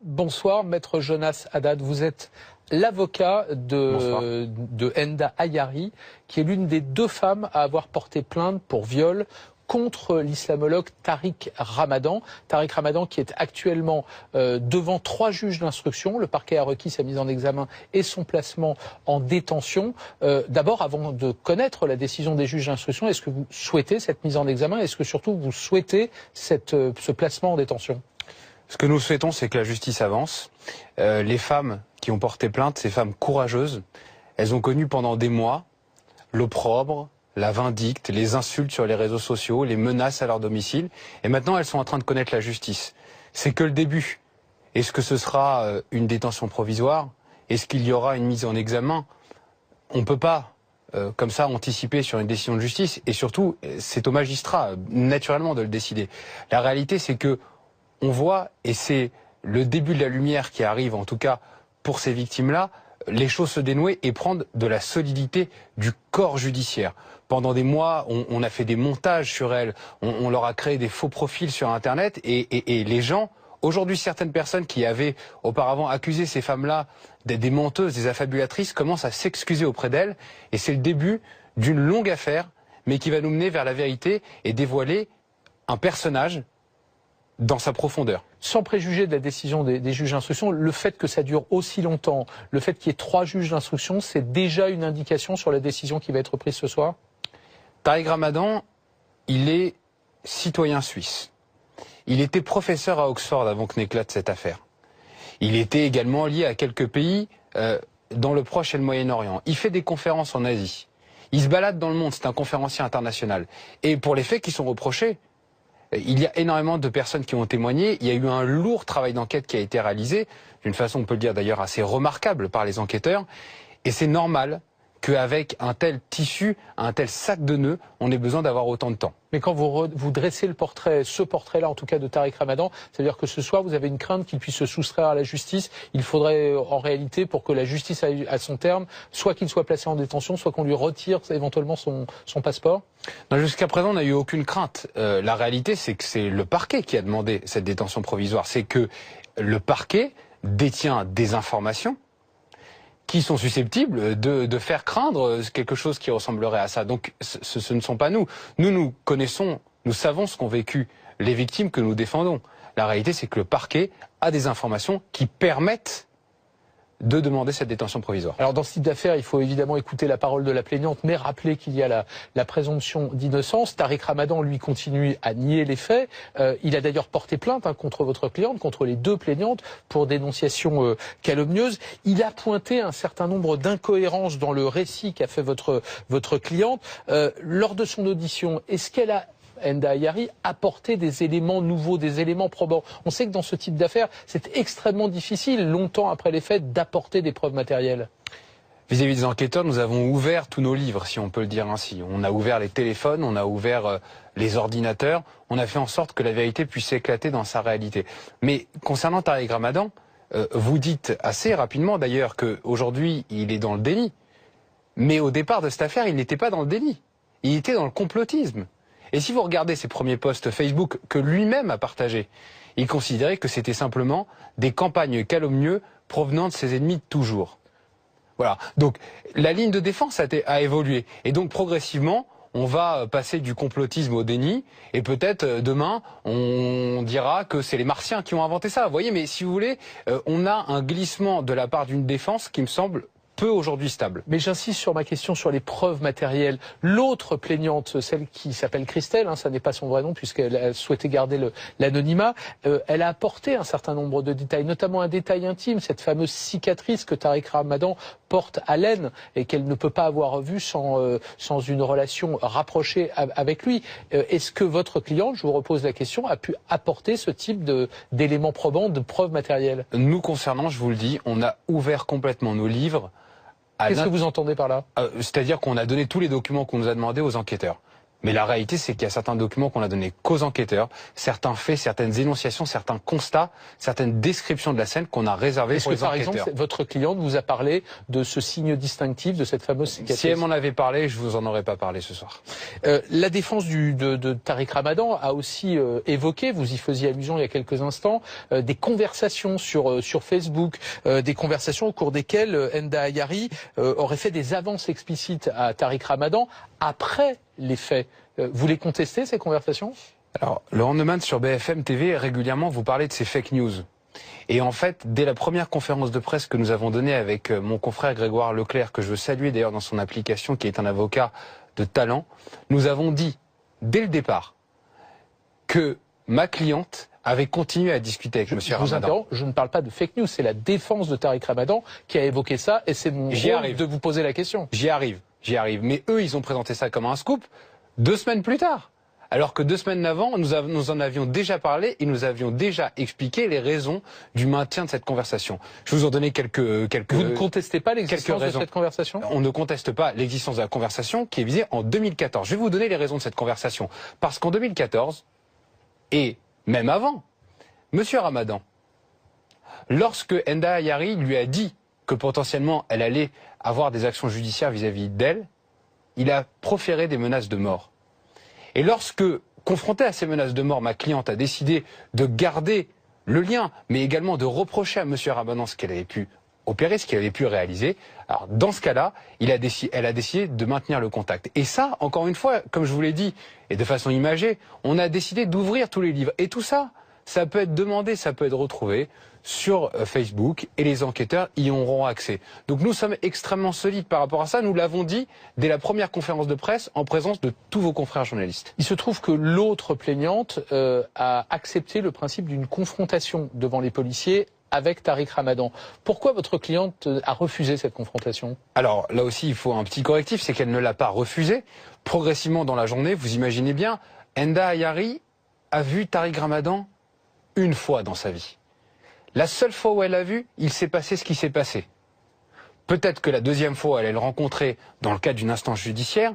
Bonsoir, Maître Jonas Haddad. Vous êtes l'avocat de Enda Ayari, qui est l'une des 2 femmes à avoir porté plainte pour viol contre l'islamologue Tariq Ramadan. Tariq Ramadan qui est actuellement devant 3 juges d'instruction. Le parquet a requis sa mise en examen et son placement en détention. D'abord, avant de connaître la décision des juges d'instruction, est-ce que vous souhaitez cette mise en examen? Est-ce que surtout vous souhaitez ce placement en détention? Ce que nous souhaitons, c'est que la justice avance. Les femmes qui ont porté plainte, ces femmes courageuses, elles ont connu pendant des mois l'opprobre, la vindicte, les insultes sur les réseaux sociaux, les menaces à leur domicile. Et maintenant, elles sont en train de connaître la justice. C'est que le début. Est-ce que ce sera une détention provisoire? Est-ce qu'il y aura une mise en examen? On ne peut pas, comme ça, anticiper sur une décision de justice. Et surtout, c'est au magistrat, naturellement, de le décider. La réalité, c'est que on voit, et c'est le début de la lumière qui arrive, en tout cas pour ces victimes-là, les choses se dénouer et prendre de la solidité du corps judiciaire. Pendant des mois, on a fait des montages sur elles, on leur a créé des faux profils sur Internet, et les gens, aujourd'hui certaines personnes qui avaient auparavant accusé ces femmes-là des menteuses, des affabulatrices, commencent à s'excuser auprès d'elles, et c'est le début d'une longue affaire, mais qui va nous mener vers la vérité et dévoiler un personnage dans sa profondeur. Sans préjuger de la décision des juges d'instruction, le fait que ça dure aussi longtemps, le fait qu'il y ait 3 juges d'instruction, c'est déjà une indication sur la décision qui va être prise ce soir? Tariq Ramadan, il est citoyen suisse. Il était professeur à Oxford avant que n'éclate cette affaire. Il était également lié à quelques pays dans le Proche et le Moyen-Orient. Il fait des conférences en Asie. Il se balade dans le monde, c'est un conférencier international. Et pour les faits qui sont reprochés, il y a énormément de personnes qui ont témoigné. Il y a eu un lourd travail d'enquête qui a été réalisé, d'une façon, on peut le dire d'ailleurs, assez remarquable par les enquêteurs. Et c'est normal qu'avec un tel tissu, un tel sac de nœuds, on ait besoin d'avoir autant de temps. Mais quand vous dressez le portrait, ce portrait-là, en tout cas de Tariq Ramadan, c'est-à-dire que ce soir, vous avez une crainte qu'il puisse se soustraire à la justice. Il faudrait, en réalité, pour que la justice aille à son terme, soit qu'il soit placé en détention, soit qu'on lui retire éventuellement son passeport. Jusqu'à présent, on n'a eu aucune crainte. La réalité, c'est que c'est le parquet qui a demandé cette détention provisoire. C'est que le parquet détient des informations qui sont susceptibles de faire craindre quelque chose qui ressemblerait à ça. Donc ce ne sont pas nous. Nous connaissons, nous savons ce qu'ont vécu les victimes que nous défendons. La réalité, c'est que le parquet a des informations qui permettent de demander cette détention provisoire. Alors dans ce type d'affaires, il faut évidemment écouter la parole de la plaignante, mais rappeler qu'il y a la présomption d'innocence. Tariq Ramadan, lui, continue à nier les faits. Il a d'ailleurs porté plainte contre votre cliente, contre les 2 plaignantes, pour dénonciation calomnieuse. Il a pointé un certain nombre d'incohérences dans le récit qu'a fait votre cliente. Lors de son audition, est-ce qu'elle a Enda Ayari apporter des éléments nouveaux, des éléments probants? On sait que dans ce type d'affaires, c'est extrêmement difficile, longtemps après les faits, d'apporter des preuves matérielles. Vis-à-vis des enquêteurs, nous avons ouvert tous nos livres, si on peut le dire ainsi. On a ouvert les téléphones, on a ouvert les ordinateurs, on a fait en sorte que la vérité puisse éclater dans sa réalité. Mais concernant Tariq Ramadan, vous dites assez rapidement d'ailleurs qu'aujourd'hui, il est dans le déni. Mais au départ de cette affaire, il n'était pas dans le déni. Il était dans le complotisme. Et si vous regardez ses premiers posts Facebook que lui-même a partagés, il considérait que c'était simplement des campagnes calomnieuses provenant de ses ennemis de toujours. Voilà. Donc la ligne de défense a évolué. Et donc progressivement, on va passer du complotisme au déni. Et peut-être demain, on dira que c'est les Martiens qui ont inventé ça. Vous voyez, mais si vous voulez, on a un glissement de la part d'une défense qui me semble peu aujourd'hui stable. Mais j'insiste sur ma question sur les preuves matérielles. L'autre plaignante, celle qui s'appelle Christelle, ça n'est pas son vrai nom puisqu'elle a souhaité garder l'anonymat, elle a apporté un certain nombre de détails, notamment un détail intime, cette fameuse cicatrice que Tariq Ramadan porte à l'aine et qu'elle ne peut pas avoir vue sans une relation rapprochée avec lui. Est-ce que votre cliente, je vous repose la question, a pu apporter ce type d'éléments probants, de preuves matérielles? Nous concernant, je vous le dis, on a ouvert complètement nos livres. Qu'est-ce que vous entendez par là? C'est-à-dire qu'on a donné tous les documents qu'on nous a demandés aux enquêteurs. Mais la réalité, c'est qu'il y a certains documents qu'on a donnés qu'aux enquêteurs, certains faits, certaines énonciations, certains constats, certaines descriptions de la scène qu'on a réservées pour les enquêteurs. Par exemple, votre cliente vous a parlé de ce signe distinctif, de cette fameuse cicatrice? Si elle m'en avait parlé, je vous en aurais pas parlé ce soir. La défense de Tariq Ramadan a aussi évoqué, vous y faisiez allusion il y a quelques instants, des conversations sur Facebook, des conversations au cours desquelles Enda Ayari aurait fait des avances explicites à Tariq Ramadan après les faits. Vous les contestez, ces conversations? Alors, Laurent Neumann sur BFM TV, régulièrement, vous parlez de ces fake news. Et en fait, dès la première conférence de presse que nous avons donnée avec mon confrère Grégoire Leclerc, que je veux saluer d'ailleurs dans son application, qui est un avocat de talent, nous avons dit, dès le départ, que ma cliente avait continué à discuter avec M. Ramadan. Je vous interromps, je ne parle pas de fake news, c'est la défense de Tariq Ramadan qui a évoqué ça, et c'est mon rôle de vous poser la question. J'y arrive. Mais eux, ils ont présenté ça comme un scoop 2 semaines plus tard. Alors que 2 semaines avant, nous en avions déjà parlé et nous avions déjà expliqué les raisons du maintien de cette conversation. Je vous en donnais quelques Vous ne contestez pas l'existence de cette conversation? On ne conteste pas l'existence de la conversation qui est visée en 2014. Je vais vous donner les raisons de cette conversation. Parce qu'en 2014, et même avant, M. Ramadan, lorsque Enda Ayari lui a dit que potentiellement elle allait avoir des actions judiciaires vis-à-vis d'elle, il a proféré des menaces de mort. Et lorsque, confrontée à ces menaces de mort, ma cliente a décidé de garder le lien, mais également de reprocher à M. Ramadan ce qu'elle avait pu opérer, ce qu'elle avait pu réaliser, alors dans ce cas-là, elle a décidé de maintenir le contact. Et ça, encore une fois, comme je vous l'ai dit, et de façon imagée, on a décidé d'ouvrir tous les livres. Et tout ça, ça peut être demandé, ça peut être retrouvé sur Facebook et les enquêteurs y auront accès. Donc nous sommes extrêmement solides par rapport à ça. Nous l'avons dit dès la première conférence de presse en présence de tous vos confrères journalistes. Il se trouve que l'autre plaignante a accepté le principe d'une confrontation devant les policiers avec Tariq Ramadan. Pourquoi votre cliente a refusé cette confrontation? Alors là aussi, il faut un petit correctif, c'est qu'elle ne l'a pas refusé. Progressivement dans la journée, vous imaginez bien, Enda Ayari a vu Tariq Ramadan une fois dans sa vie. La seule fois où elle l'a vu, il s'est passé ce qui s'est passé. Peut-être que la deuxième fois, elle allait le rencontrer dans le cadre d'une instance judiciaire,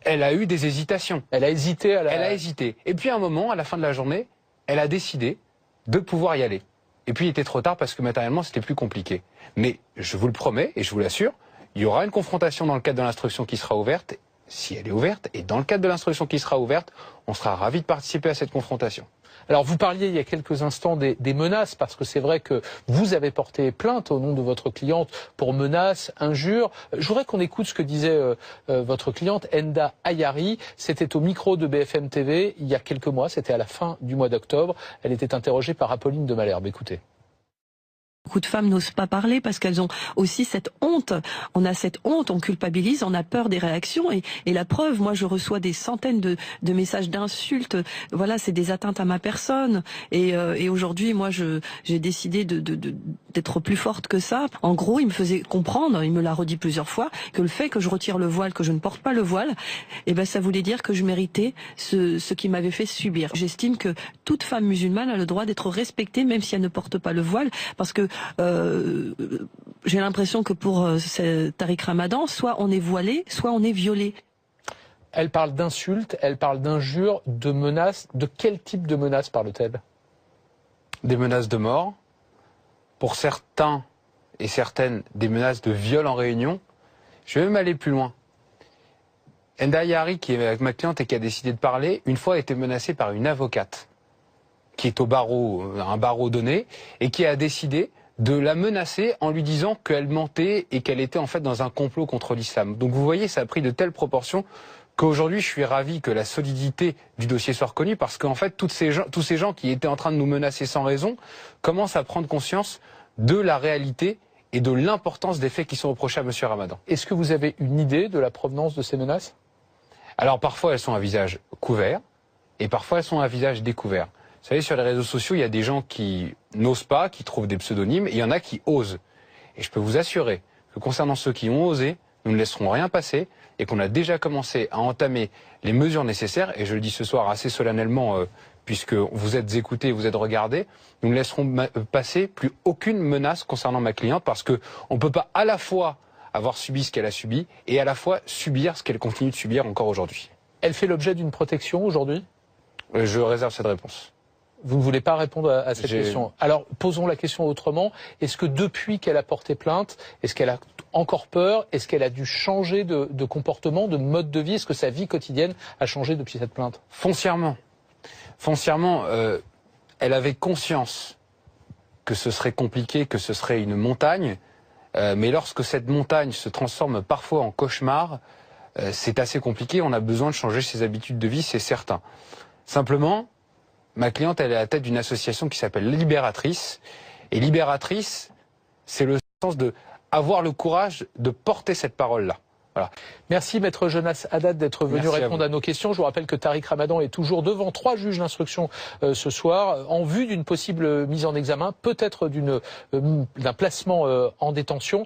elle a eu des hésitations. Elle a hésité Elle a hésité. Et puis à un moment, à la fin de la journée, elle a décidé de pouvoir y aller. Et puis il était trop tard parce que matériellement, c'était plus compliqué. Mais je vous le promets et je vous l'assure, il y aura une confrontation dans le cadre de l'instruction qui sera ouverte, si elle est ouverte. Et dans le cadre de l'instruction qui sera ouverte, on sera ravis de participer à cette confrontation. Alors vous parliez il y a quelques instants des menaces, parce que c'est vrai que vous avez porté plainte au nom de votre cliente pour menaces, injures. Je voudrais qu'on écoute ce que disait votre cliente Enda Ayari. C'était au micro de BFM TV il y a quelques mois, c'était à la fin du mois d'octobre. Elle était interrogée par Apolline de Malherbe. Écoutez. Beaucoup de femmes n'osent pas parler parce qu'elles ont aussi cette honte. On a cette honte, on culpabilise, on a peur des réactions. Et la preuve, moi je reçois des centaines de messages d'insultes. Voilà, c'est des atteintes à ma personne. Et aujourd'hui, moi j'ai décidé d'être plus forte que ça. En gros, il me faisait comprendre, il me l'a redit plusieurs fois, que le fait que je retire le voile, que je ne porte pas le voile, eh ben ça voulait dire que je méritais ce qui m'avait fait subir. J'estime que toute femme musulmane a le droit d'être respectée, même si elle ne porte pas le voile, parce que j'ai l'impression que pour Tariq Ramadan, soit on est voilé, soit on est violé. Elle parle d'insultes, elle parle d'injures, de menaces. De quel type de menaces parle-t-elle? Des menaces de mort. Pour certains et certaines, des menaces de viol en réunion. Je vais même aller plus loin. Enda Ayari, qui est avec ma cliente et qui a décidé de parler, une fois a été menacée par une avocate qui est au barreau, un barreau donné, et qui a décidé de la menacer en lui disant qu'elle mentait et qu'elle était en fait dans un complot contre l'islam. Donc vous voyez, ça a pris de telles proportions qu'aujourd'hui je suis ravi que la solidité du dossier soit reconnue, parce qu'en fait tous ces gens qui étaient en train de nous menacer sans raison commencent à prendre conscience de la réalité et de l'importance des faits qui sont reprochés à M. Ramadan. Est-ce que vous avez une idée de la provenance de ces menaces? Alors parfois elles sont à visage couvert et parfois elles sont à visage découvert. Vous savez, sur les réseaux sociaux, il y a des gens qui n'osent pas, qui trouvent des pseudonymes, et il y en a qui osent. Et je peux vous assurer que concernant ceux qui ont osé, nous ne laisserons rien passer et qu'on a déjà commencé à entamer les mesures nécessaires, et je le dis ce soir assez solennellement, puisque vous êtes écoutés, vous êtes regardés, nous ne laisserons passer plus aucune menace concernant ma cliente, parce qu'on ne peut pas à la fois avoir subi ce qu'elle a subi et à la fois subir ce qu'elle continue de subir encore aujourd'hui. Elle fait l'objet d'une protection aujourd'hui? Je réserve cette réponse. Vous ne voulez pas répondre à cette question. Alors, posons la question autrement. Est-ce que depuis qu'elle a porté plainte, est-ce qu'elle a encore peur? Est-ce qu'elle a dû changer de comportement, de mode de vie? Est-ce que sa vie quotidienne a changé depuis cette plainte? Foncièrement. Foncièrement, elle avait conscience que ce serait compliqué, que ce serait une montagne. Mais lorsque cette montagne se transforme parfois en cauchemar, c'est assez compliqué. On a besoin de changer ses habitudes de vie, c'est certain. Simplement, ma cliente, elle est à la tête d'une association qui s'appelle Libératrice. Et Libératrice, c'est le sens de avoir le courage de porter cette parole-là. Voilà. Merci Maître Jonas Haddad d'être venu répondre à nos questions. Je vous rappelle que Tariq Ramadan est toujours devant 3 juges d'instruction ce soir en vue d'une possible mise en examen, peut-être d'un placement en détention.